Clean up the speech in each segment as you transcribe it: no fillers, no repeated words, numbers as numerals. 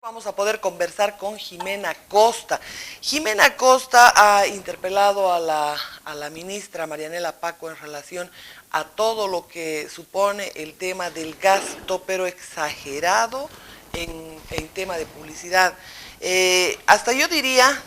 Vamos a poder conversar con Jimena Costa. Jimena Costa ha interpelado a la ministra Marianela Paco en relación a todo lo que supone el tema del gasto, pero exagerado en tema de publicidad. Hasta yo diría,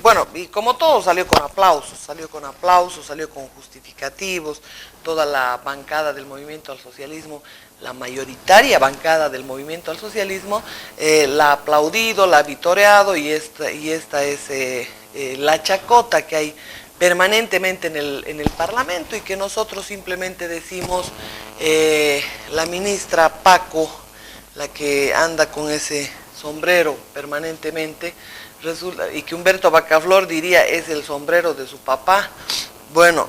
bueno, y como todo salió con aplausos, salió con justificativos, toda la bancada del Movimiento al Socialismo, la mayoritaria bancada del Movimiento al Socialismo, la ha aplaudido, la ha vitoreado y esta es la chacota que hay permanentemente en el Parlamento y que nosotros simplemente decimos, la ministra Paco, la que anda con ese sombrero permanentemente, resulta, y que Humberto Bacaflor diría es el sombrero de su papá. Bueno,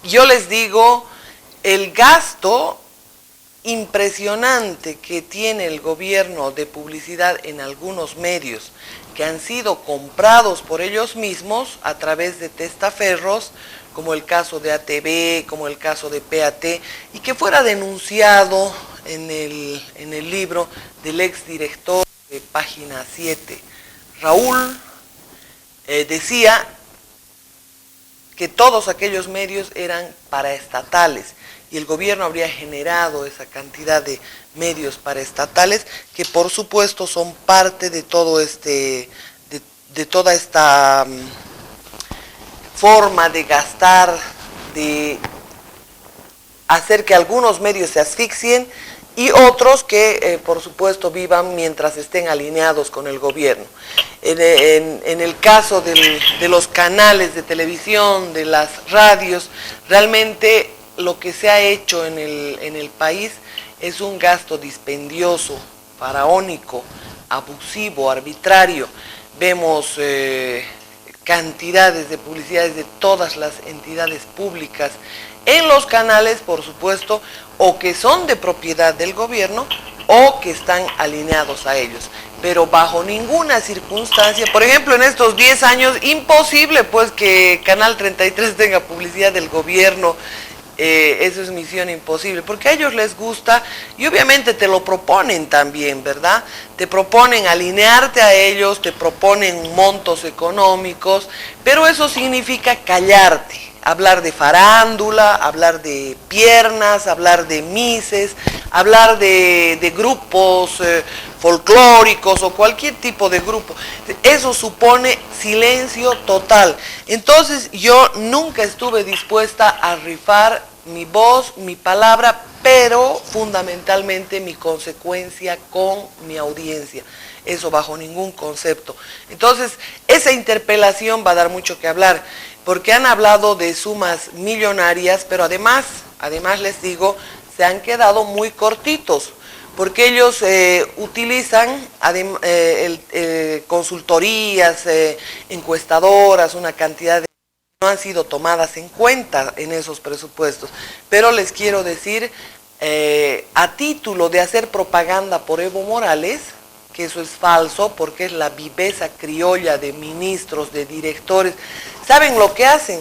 yo les digo, el gasto impresionante que tiene el gobierno de publicidad en algunos medios que han sido comprados por ellos mismos a través de testaferros, como el caso de ATV, como el caso de PAT, y que fuera denunciado en el libro del exdirector de Página 7. Raúl decía que todos aquellos medios eran paraestatales y el gobierno habría generado esa cantidad de medios paraestatales que por supuesto son parte de todo de toda esta forma de gastar, de hacer que algunos medios se asfixien y otros que por supuesto vivan mientras estén alineados con el gobierno. En el caso de los canales de televisión, de las radios, realmente lo que se ha hecho en el país es un gasto dispendioso, faraónico, abusivo, arbitrario. Vemos cantidades de publicidades de todas las entidades públicas en los canales, por supuesto, o que son de propiedad del gobierno o que están alineados a ellos. Pero bajo ninguna circunstancia, por ejemplo, en estos 10 años, imposible pues que Canal 33 tenga publicidad del gobierno. Eso es misión imposible, porque a ellos les gusta y obviamente te lo proponen también, ¿verdad? Te proponen alinearte a ellos, te proponen montos económicos, pero eso significa callarte, hablar de farándula, hablar de piernas, hablar de mises, hablar de grupos folclóricos o cualquier tipo de grupo. Eso supone silencio total. Entonces yo nunca estuve dispuesta a rifar mi voz, mi palabra, pero fundamentalmente mi consecuencia con mi audiencia. Eso bajo ningún concepto. Entonces esa interpelación va a dar mucho que hablar, porque han hablado de sumas millonarias, pero además les digo, se han quedado muy cortitos, porque ellos utilizan consultorías, encuestadoras, una cantidad de no han sido tomadas en cuenta en esos presupuestos. Pero les quiero decir, a título de hacer propaganda por Evo Morales, que eso es falso, porque es la viveza criolla de ministros, de directores. ¿Saben lo que hacen?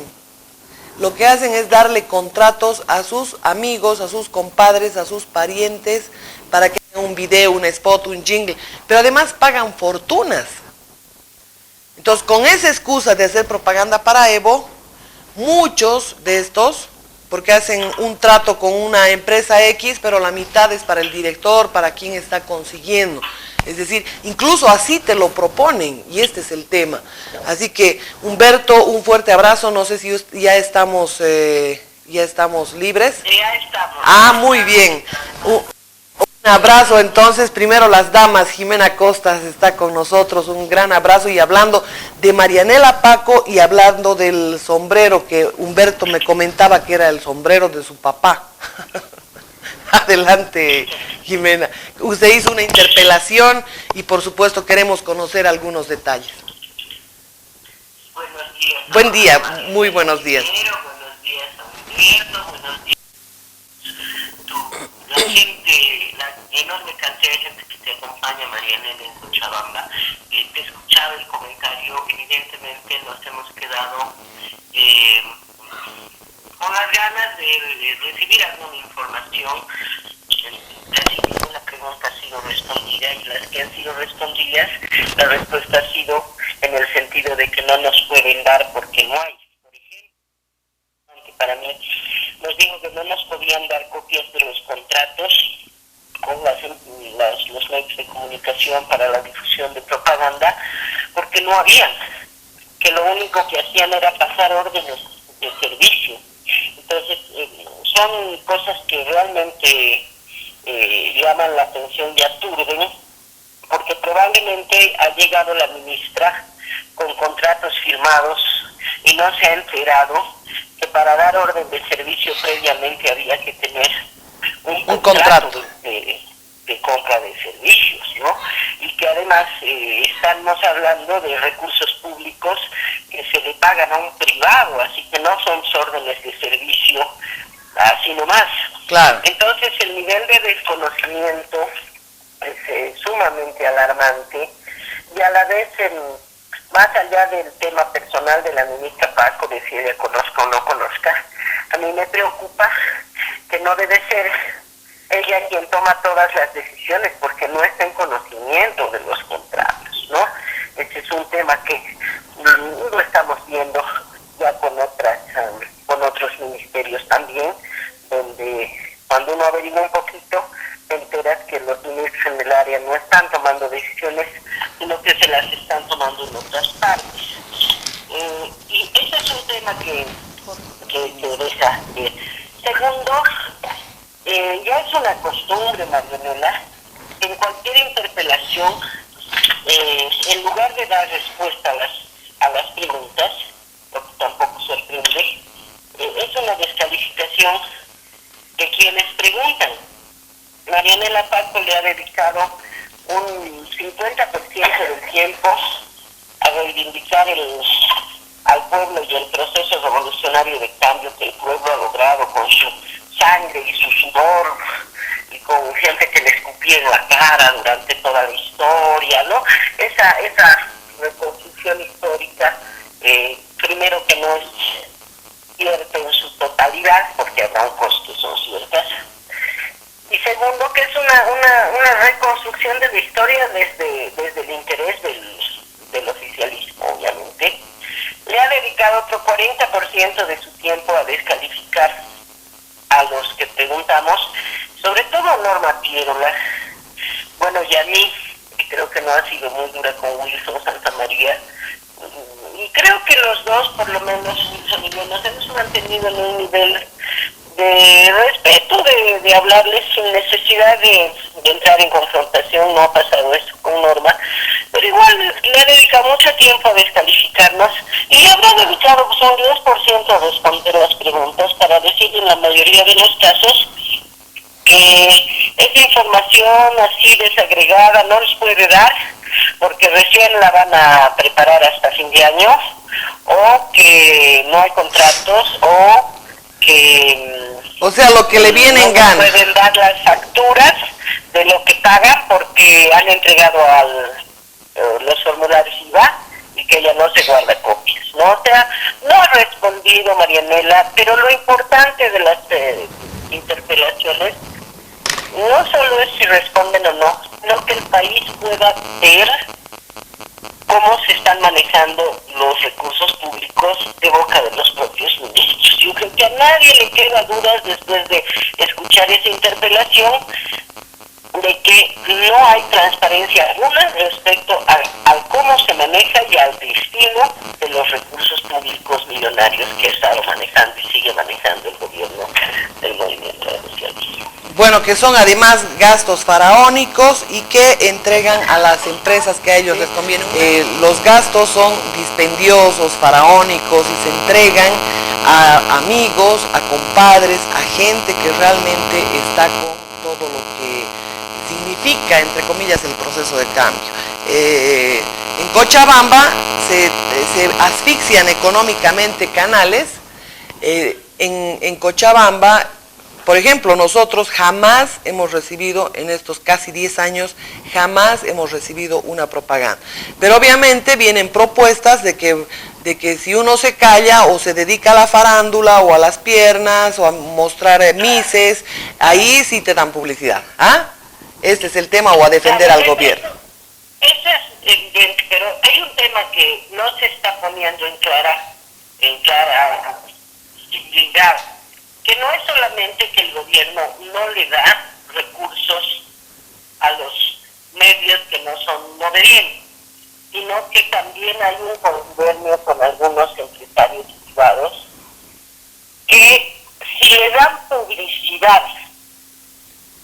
Lo que hacen es darle contratos a sus amigos, a sus compadres, a sus parientes, para que hagan un video, un spot, un jingle, pero además pagan fortunas. Entonces, con esa excusa de hacer propaganda para Evo, muchos de estos, porque hacen un trato con una empresa X, pero la mitad es para el director, para quien está consiguiendo. Es decir, incluso así te lo proponen, y este es el tema. Así que, Humberto, un fuerte abrazo, no sé si ya estamos libres. Ya estamos. Ah, muy bien. Un abrazo entonces, primero las damas, Jimena Costa está con nosotros, un gran abrazo, y hablando de Marianela Paco y hablando del sombrero que Humberto me comentaba que era el sombrero de su papá. Adelante, Jimena. Usted hizo una interpelación y por supuesto queremos conocer algunos detalles. Buenos días. Buen día, muy buenos días. Buenos días a Humberto, buenos días. La gente, la enorme cantidad de gente que te acompaña, Marianela, en Cochabamba, te escuchaba el comentario, evidentemente nos hemos quedado con las ganas de recibir alguna información. Casi ninguna pregunta pregunta ha sido respondida y las que han sido respondidas, la respuesta ha sido en el sentido de que no nos pueden dar porque no hay. Por ejemplo, para mí nos dijo que no nos podían dar copias de los contratos con los medios de comunicación para la difusión de propaganda porque no habían, que lo único que hacían era pasar órdenes de servicio. Entonces son cosas que realmente llaman la atención y aturden, porque probablemente ha llegado la ministra con contratos firmados y no se ha enterado que para dar orden de servicio previamente había que tener un contrato de compra de servicios, ¿no? Y que además estamos hablando de recursos públicos que se le pagan a un privado, así que no son órdenes de servicio así nomás. Claro. Entonces el nivel de desconocimiento es sumamente alarmante y a la vez, más allá del tema personal de la ministra Paco, de si ella conozca o no conozca, a mí me preocupa que no debe ser ella quien toma todas las decisiones porque no está en conocimiento de los contratos, ¿no? Ese es un tema que lo estamos viendo ya con otros ministerios también, donde cuando uno averigua un poquito te enteras que los ministros en el área no están tomando decisiones, sino que se las están tomando en otras partes. Y ese es un tema que deja. Segundo, ya es una costumbre, Marianela, en cualquier interpelación, en lugar de dar respuesta a las preguntas, lo que tampoco sorprende, es una descalificación de quienes preguntan. Marianela Paco le ha dedicado un 50% del tiempo a reivindicar al pueblo y el proceso revolucionario de cambio que el pueblo ha logrado con su sangre y su sudor y con gente que le escupía en la cara durante toda la historia, ¿no? Esa reconstrucción histórica, primero que no es cierta en su totalidad, porque habrá un costo, son ciertas, y segundo que es una reconstrucción de la historia desde el interés del oficialismo, obviamente. Le ha dedicado otro 40% de su tiempo a descalificar a los que preguntamos, sobre todo a Norma Piérola, bueno, y a mí, que creo que no ha sido muy dura con Wilson Santamaría, y creo que los dos, por lo menos Wilson y yo, nos hemos mantenido en un nivel de respeto, de hablarles sin necesidad de entrar en confrontación. No ha pasado eso con Norma, pero igual le ha dedicado mucho tiempo a descalificarnos y le habrá dedicado pues, un 10% a responder las preguntas para decir en la mayoría de los casos que esa información así desagregada no les puede dar porque recién la van a preparar hasta fin de año, o que no hay contratos, o que lo que le viene en gana. No pueden dar las facturas de lo que pagan porque han entregado los formularios IVA y que ella no se guarda copias, ¿no? O sea, no ha respondido Marianela, pero lo importante de las interpelaciones no solo es si responden o no, sino que el país pueda ver cómo se están manejando los recursos públicos de boca de los propios ministros. Yo creo que a nadie le queda dudas después de escuchar esa interpelación de que no hay transparencia alguna respecto al cómo se maneja y al destino de los recursos públicos millonarios que ha estado manejando y sigue manejando el gobierno del movimiento socialista. Bueno, que son además gastos faraónicos y que entregan a las empresas que a ellos les conviene. Los gastos son dispendiosos, faraónicos y se entregan a amigos, a compadres, a gente que realmente está con todo lo que significa, entre comillas, el proceso de cambio. En Cochabamba se asfixian económicamente canales. En Cochabamba, por ejemplo, nosotros jamás hemos recibido, en estos casi 10 años, jamás hemos recibido una propaganda. Pero obviamente vienen propuestas de que si uno se calla o se dedica a la farándula o a las piernas o a mostrar mises, ahí sí te dan publicidad. ¿Ah? este es el tema, o a defender al gobierno. Eso es evidente, pero hay un tema que no se está poniendo en clara visibilidad, que no es solamente que el gobierno no le da recursos a los medios que no deberían, sino que también hay un convenio con algunos empresarios privados que si le dan publicidad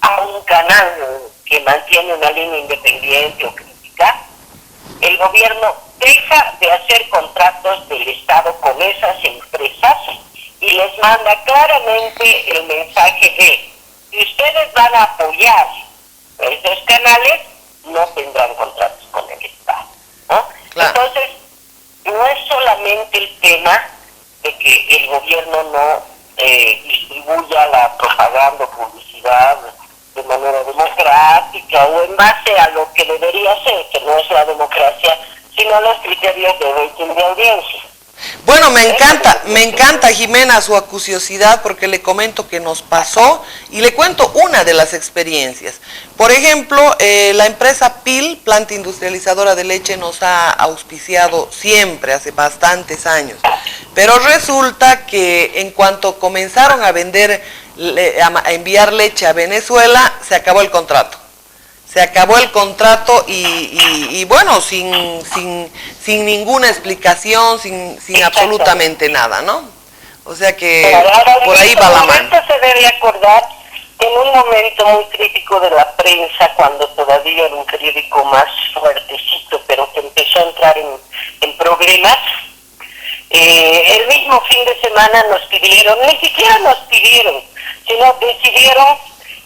a un canal que mantiene una línea independiente o crítica, el gobierno deja de hacer contratos del Estado con esas empresas y les manda claramente el mensaje de: si ustedes van a apoyar esos canales, no tendrán contratos con el Estado, ¿no? Claro. Entonces, no es solamente el tema de que el gobierno no distribuya la propaganda o publicidad de manera democrática o en base a lo que debería ser, que no es la democracia, sino los criterios de rating de audiencia. Bueno, me encanta, Jimena, su acuciosidad, porque le comento que nos pasó y le cuento una de las experiencias. Por ejemplo, la empresa PIL, Planta Industrializadora de Leche, nos ha auspiciado siempre, hace bastantes años. Pero resulta que en cuanto comenzaron a enviar leche a Venezuela, se acabó el contrato. Y bueno, sin ninguna explicación, sin absolutamente nada, ¿no? O sea que por ahí va la mano. Esto se debe acordar que en un momento muy crítico de la prensa, cuando todavía era un periódico más fuertecito, pero que empezó a entrar en problemas, el mismo fin de semana ni siquiera nos pidieron, sino decidieron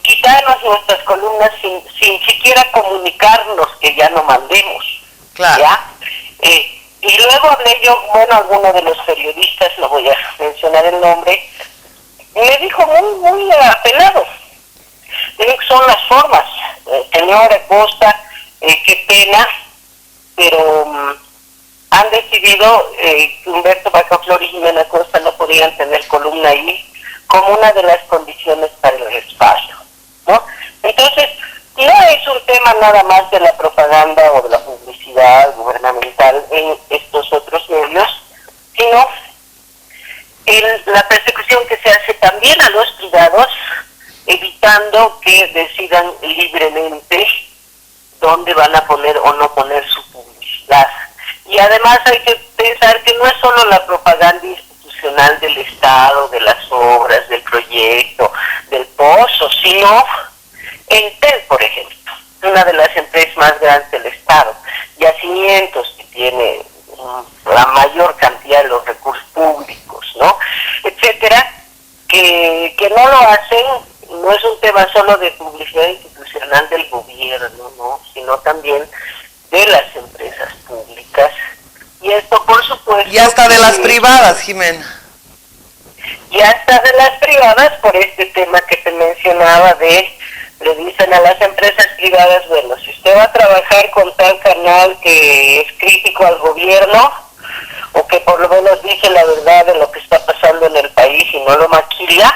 quitarnos nuestras columnas sin siquiera comunicarnos que ya no mandemos. Claro. ¿Ya? Y luego hablé yo, alguno de los periodistas, no voy a mencionar el nombre, me dijo muy apenado. Me dijo que son las formas. Señora Costa, qué pena, pero han decidido que Humberto Bacaflor y Jimena Costa no podían tener columna ahí como una de las condiciones para el respaldo, ¿no? Entonces, no es un tema nada más de la propaganda o de la publicidad gubernamental en estos otros medios, sino la persecución que se hace también a los privados, evitando que decidan libremente dónde van a poner o no poner su publicidad. Y además hay que pensar que no es solo la propaganda institucional del Estado, de las obras, del proyecto, del pozo, sino Entel, por ejemplo, una de las empresas más grandes del Estado, Yacimientos, que tiene la mayor cantidad de los recursos públicos, ¿no? Etcétera, que no lo hacen. No es un tema solo de publicidad institucional del gobierno, ¿no? Sino también de las empresas públicas. Y esto, por supuesto... Y hasta de las privadas, Jimena. Y hasta de las privadas, por este tema que te mencionaba le dicen a las empresas privadas, bueno, si usted va a trabajar con tal canal que es crítico al gobierno, o que por lo menos dice la verdad de lo que está pasando en el país y no lo maquilla,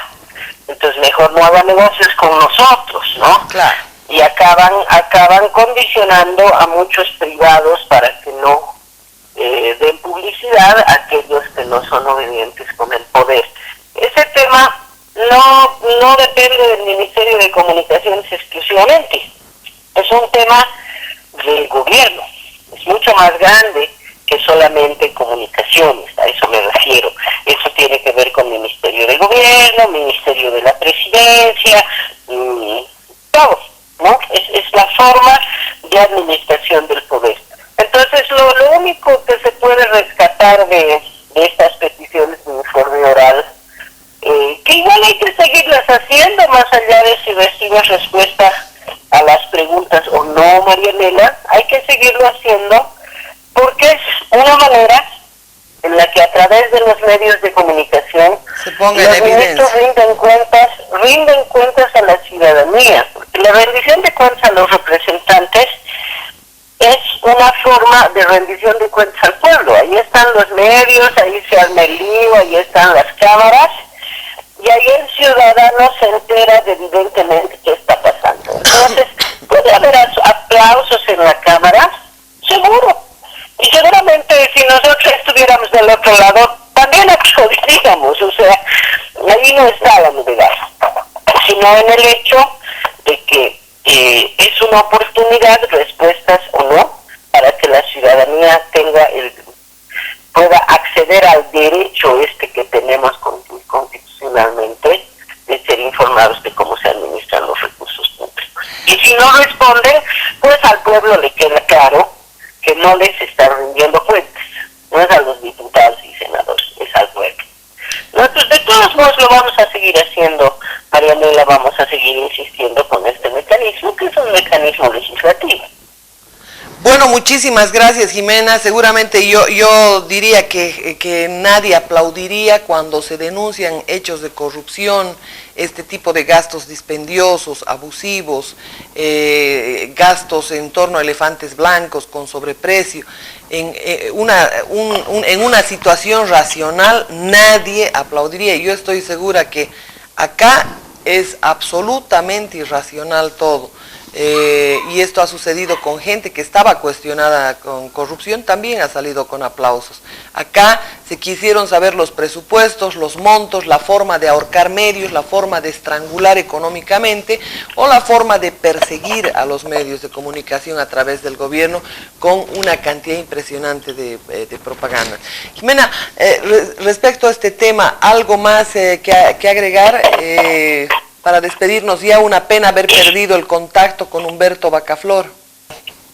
entonces mejor no haga negocios con nosotros, ¿no? Claro. Y acaban condicionando a muchos privados para que no den publicidad a aquellos que no son obedientes con el poder. Ese tema no depende del Ministerio de Comunicaciones exclusivamente, es un tema del gobierno, es mucho más grande que solamente comunicaciones, a eso me refiero. Eso tiene que ver con Ministerio de Gobierno, Ministerio de la Presidencia, todo, ¿no? Es la forma de administración del poder. Entonces, lo único que se puede rescatar de estas peticiones de informe oral, que igual hay que seguirlas haciendo, más allá de si recibes respuesta a las preguntas o no, Marianela, hay que seguirlo haciendo, porque es una manera en la que a través de los medios de comunicación se ponga en evidencia, rinden cuentas a la ciudadanía, porque la rendición de cuentas a los representantes es una forma de rendición de cuentas al pueblo. Ahí están los medios, ahí se arma el lío, ahí están las cámaras, y ahí el ciudadano se entera de evidentemente qué está pasando. Entonces, pues puede haber aplausos en la Cámara, seguro. Y seguramente si nosotros estuviéramos del otro lado, también aplaudiríamos. O sea, ahí no está la novedad, sino en el hecho de que es una oportunidad, respuestas o no, para que la ciudadanía pueda acceder al derecho que tenemos constitucionalmente de ser informados de cómo se administran los recursos públicos. Y si no responden, pues al pueblo le queda claro que no les está rindiendo cuentas. No es a los diputados y senadores, es al pueblo. Nosotros de todos modos lo vamos a seguir haciendo, Marianela, vamos a seguir insistiendo con este mecanismo, que es un mecanismo legislativo. Bueno, muchísimas gracias, Jimena. Seguramente yo diría que nadie aplaudiría cuando se denuncian hechos de corrupción, este tipo de gastos dispendiosos, abusivos, gastos en torno a elefantes blancos con sobreprecio. En una situación racional nadie aplaudiría. Yo estoy segura que acá es absolutamente irracional todo. Y esto ha sucedido con gente que estaba cuestionada con corrupción, también ha salido con aplausos. Acá se quisieron saber los presupuestos, los montos, la forma de ahorcar medios, la forma de estrangular económicamente o la forma de perseguir a los medios de comunicación a través del gobierno con una cantidad impresionante de propaganda. Jimena, respecto a este tema, ¿algo más que agregar? Para despedirnos, ya una pena haber perdido el contacto con Humberto Bacaflor.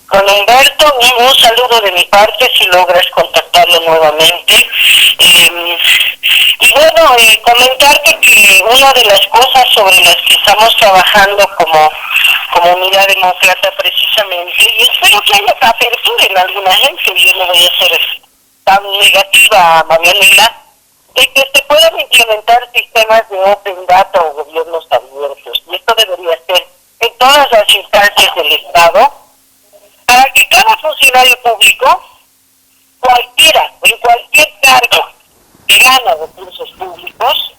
Con Humberto, un saludo de mi parte, si logras contactarlo nuevamente. Y bueno, comentarte que una de las cosas sobre las que estamos trabajando como Unidad Demócrata precisamente, y espero que haya apertura en alguna agencia, yo no voy a ser tan negativa, Marianela, de que se puedan implementar sistemas de open data o gobiernos abiertos. Y esto debería ser en todas las instancias del Estado, para que cada funcionario público, cualquiera, en cualquier cargo que gana recursos públicos,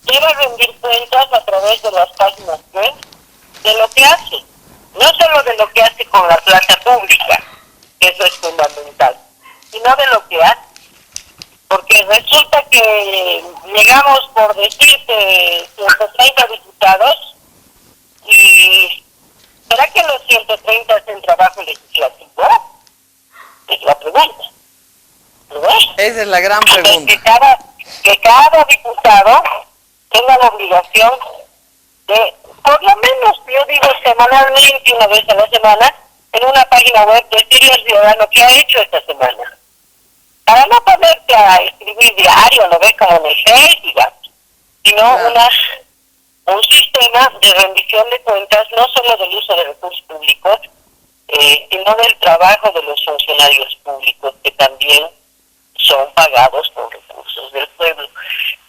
deba rendir cuentas a través de las páginas web de lo que hace. No solo de lo que hace con la plata pública, que eso es fundamental, sino de lo que hace. Porque resulta que llegamos, por decirte, 130 diputados, y ¿será que los 130 hacen trabajo legislativo? Es la pregunta. ¿No ves? Esa es la gran pregunta. Que cada diputado tenga la obligación de, por lo menos, yo digo semanalmente, una vez a la semana, en una página web, decirle al ciudadano qué ha hecho esta semana. Para no ponerte a escribir diario, ¿no ves? Como en el Face, digamos, sino claro, un sistema de rendición de cuentas, no solo del uso de recursos públicos, sino del trabajo de los funcionarios públicos, que también son pagados con recursos del pueblo.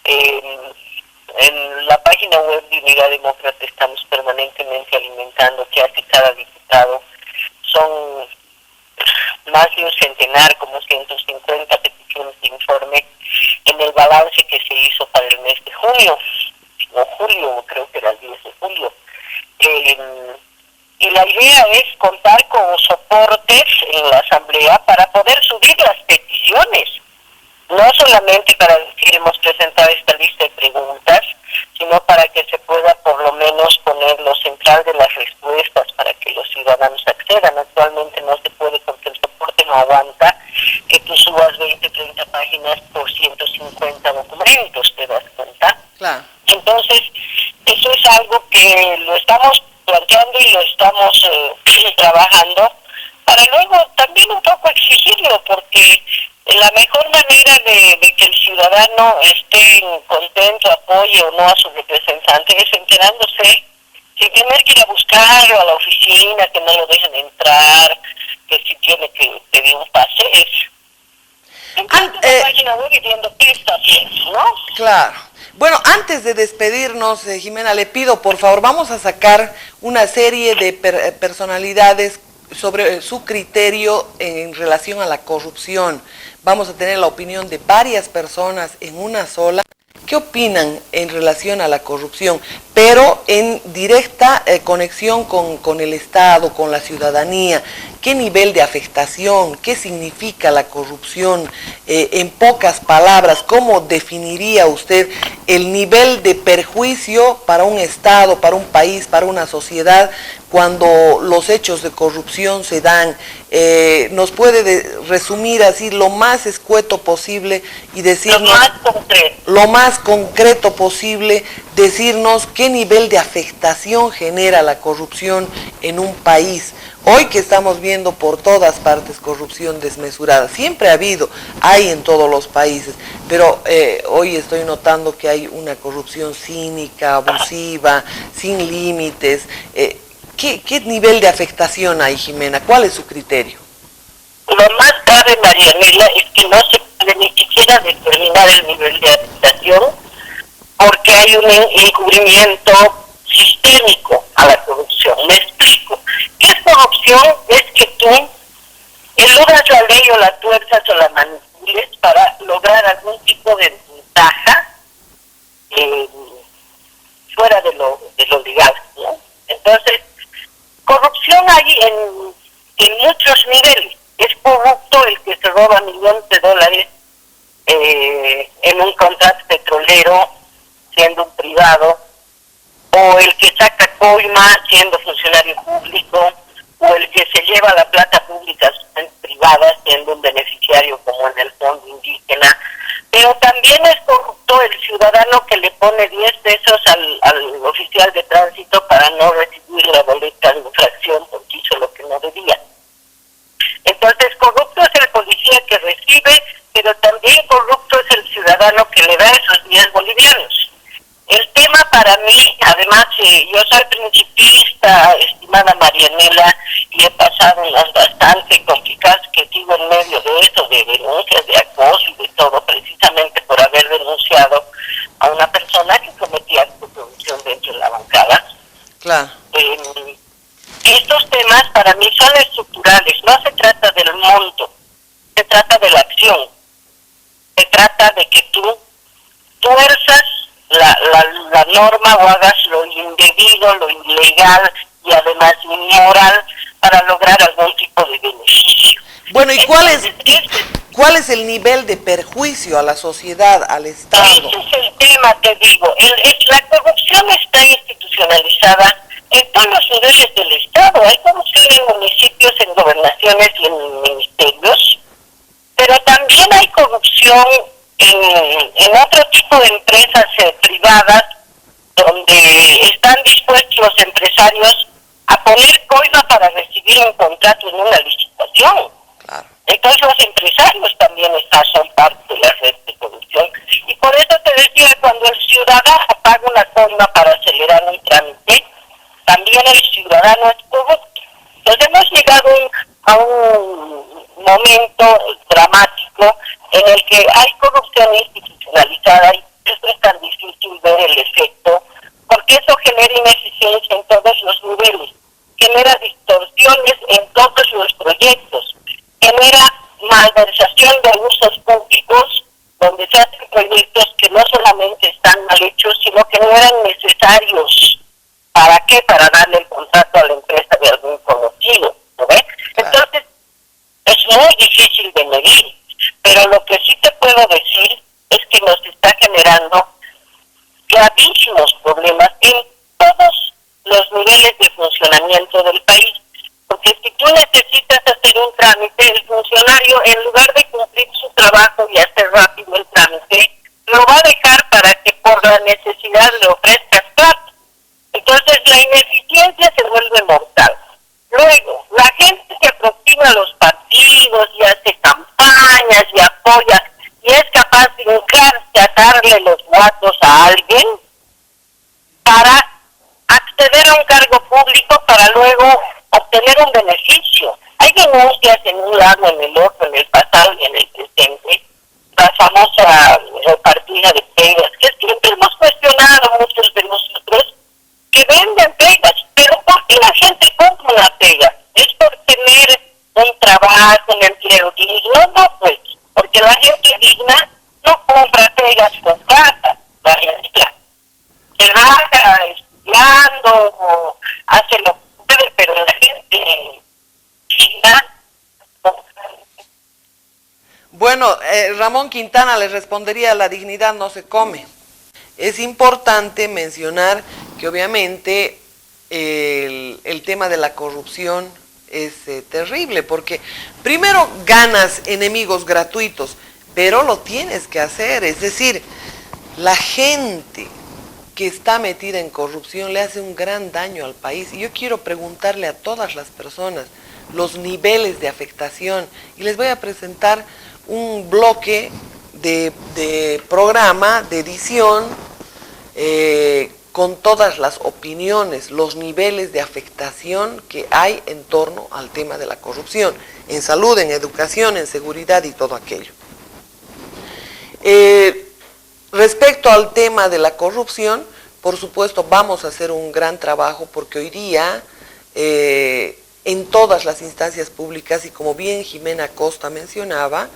En la página web de Unidad Demócrata estamos permanentemente alimentando qué hace cada diputado. Son más de un centenar, como 150 peticiones de informe en el balance que se hizo para el mes de junio, o julio, creo que era el 10 de julio. Y la idea es contar con soportes en la Asamblea para poder subir las peticiones, no solamente para decir hemos presentado esta lista de preguntas, sino para que se pueda por lo menos poner lo central de las respuestas para que los ciudadanos accedan. Actualmente no se puede porque el soporte no aguanta que tú subas 20, 30 páginas por 150 documentos, ¿te das cuenta? claro. Entonces, eso es algo que lo estamos planteando y lo estamos trabajando para luego también un poco exigirlo, porque la mejor manera de que el ciudadano esté contento, apoye o no a su representante es enterándose, sin tener que ir a buscarlo a la oficina, que no lo dejen entrar, que si tiene que pedir un pase, es entrando en la página web y viendo qué está haciendo, ¿no? Claro. Bueno, antes de despedirnos, Jimena, le pido, por favor, vamos a sacar una serie de personalidades sobre su criterio en relación a la corrupción. Vamos a tener la opinión de varias personas en una sola ¿Qué opinan en relación a la corrupción? Pero en directa conexión con el Estado, con la ciudadanía. ¿Qué nivel de afectación? ¿Qué significa la corrupción? En pocas palabras, ¿cómo definiría usted el nivel de perjuicio para un Estado, para un país, para una sociedad, cuando los hechos de corrupción se dan? ¿Nos puede resumir así lo más escueto posible y decirnos lo más concreto posible, decirnos qué nivel de afectación genera la corrupción en un país? Hoy que estamos viendo por todas partes corrupción desmesurada, siempre ha habido, hay en todos los países, pero hoy estoy notando que hay una corrupción cínica, abusiva, sin límites. ¿Qué nivel de afectación hay, Jimena? ¿Cuál es su criterio? Lo más grave, Marianela, es que no se puede ni siquiera determinar el nivel de afectación porque hay un encubrimiento sistémico a la corrupción. Me explico. ¿Qué es corrupción? Es que tú eludas la ley o la tuerzas o la manipules para lograr algún tipo de ventaja fuera de lo legal, ¿no? Entonces, corrupción hay en muchos niveles. Es corrupto el que se roba millones de dólares en un contrato petrolero siendo un privado, o el que saca coima siendo funcionario público, o el que se lleva la plata pública privada siendo un beneficiario como en el fondo indígena. Pero también es corrupto el ciudadano que le pone 10 pesos al oficial de tránsito para no recibir la boleta de infracción porque hizo lo que no debía. Entonces, corrupto es el policía que recibe, pero también corrupto es el ciudadano que le da esos 10 bolivianos. El tema para mí, además, yo soy principista, estimada Marianela, y he pasado unas bastante complicadas que sigo en medio de eso, de denuncias, de acoso y de todo, precisamente por haber denunciado a una persona que cometía actos de corrupción dentro de la bancada. Claro. Estos temas para mí son estructurales, no se trata del monto, se trata de la acción, se trata de que tú tuerzas la norma o hagas lo indebido, lo ilegal y además inmoral para lograr algún tipo de beneficio. Bueno, ¿y cuál es el nivel de perjuicio a la sociedad, al Estado? Ese es el tema, te digo. La corrupción está institucionalizada en todos los niveles del Estado. Hay corrupción en municipios, en gobernaciones y en ministerios, pero también hay corrupción en otro tipo de empresas privadas donde están dispuestos los empresarios a poner coima para recibir un contrato en una licitación. Claro. Entonces los empresarios también son parte de la red de corrupción. Y por eso te decía, cuando el ciudadano paga una coima para acelerar un trámite, también el ciudadano es corrupto. Entonces hemos llegado a un momento dramático en el que hay corrupción institucionalizada y eso es tan difícil ver el efecto, porque eso genera ineficiencia en todos los niveles, genera distorsiones en todos los proyectos, genera malversación de usos públicos, donde se hacen proyectos que no solamente están mal hechos, sino que no eran necesarios. ¿Para qué? Para darle el contrato a la empresa de algún conocido, ¿no ves? Entonces, es muy difícil de medir, pero lo que sí te puedo decir es que nos está generando gravísimos problemas en todos los niveles de funcionamiento del país, porque si tú necesitas hacer un trámite, el funcionario, en lugar de cumplir su trabajo y hacer rápido el trámite, lo va a dejar para que por la necesidad le ofrezcas plata. Entonces la ineficiencia se vuelve mortal. Luego, la gente se aproxima a los partidos y hace campañas y apoya y es capaz de hincarse a darle los votos a alguien para acceder a un cargo público para luego obtener un beneficio. Hay denuncias en un lado, en el otro, en el pasado y en el presente. La famosa repartida de pegas, que siempre hemos cuestionado muchos de nosotros, que venden pegas, pero ¿por qué la gente compra una pega? ¿Es por tener un trabajo, un empleo digno? No, pues, porque la gente digna no compra pegas con plata. Bueno, Ramón Quintana le respondería, la dignidad no se come. Es importante mencionar que obviamente el tema de la corrupción es terrible, porque primero ganas enemigos gratuitos, pero lo tienes que hacer, es decir, la gente que está metida en corrupción le hace un gran daño al país. Y yo quiero preguntarle a todas las personas los niveles de afectación, y les voy a presentar un bloque de programa, de edición, con todas las opiniones, los niveles de afectación que hay en torno al tema de la corrupción, en salud, en educación, en seguridad y todo aquello. Respecto al tema de la corrupción, por supuesto vamos a hacer un gran trabajo, porque hoy día en todas las instancias públicas, y como bien Jimena Costa mencionaba,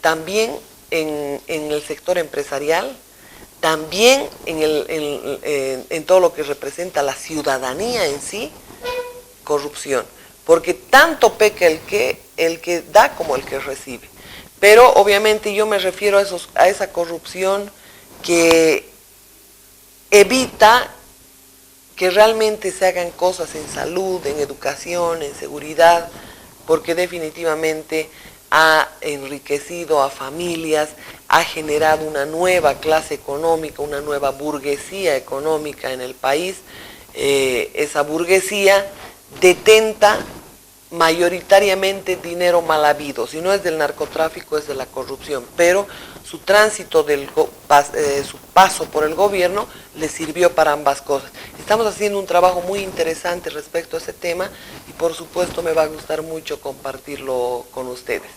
también en el sector empresarial, también en todo lo que representa la ciudadanía en sí, corrupción, porque tanto peca el que da como el que recibe. Pero obviamente yo me refiero a esa corrupción que evita que realmente se hagan cosas en salud, en educación, en seguridad, porque definitivamente ha enriquecido a familias, ha generado una nueva clase económica, una nueva burguesía económica en el país. Esa burguesía detenta mayoritariamente dinero mal habido, si no es del narcotráfico es de la corrupción, pero su tránsito, su paso por el gobierno le sirvió para ambas cosas. Estamos haciendo un trabajo muy interesante respecto a ese tema y por supuesto me va a gustar mucho compartirlo con ustedes.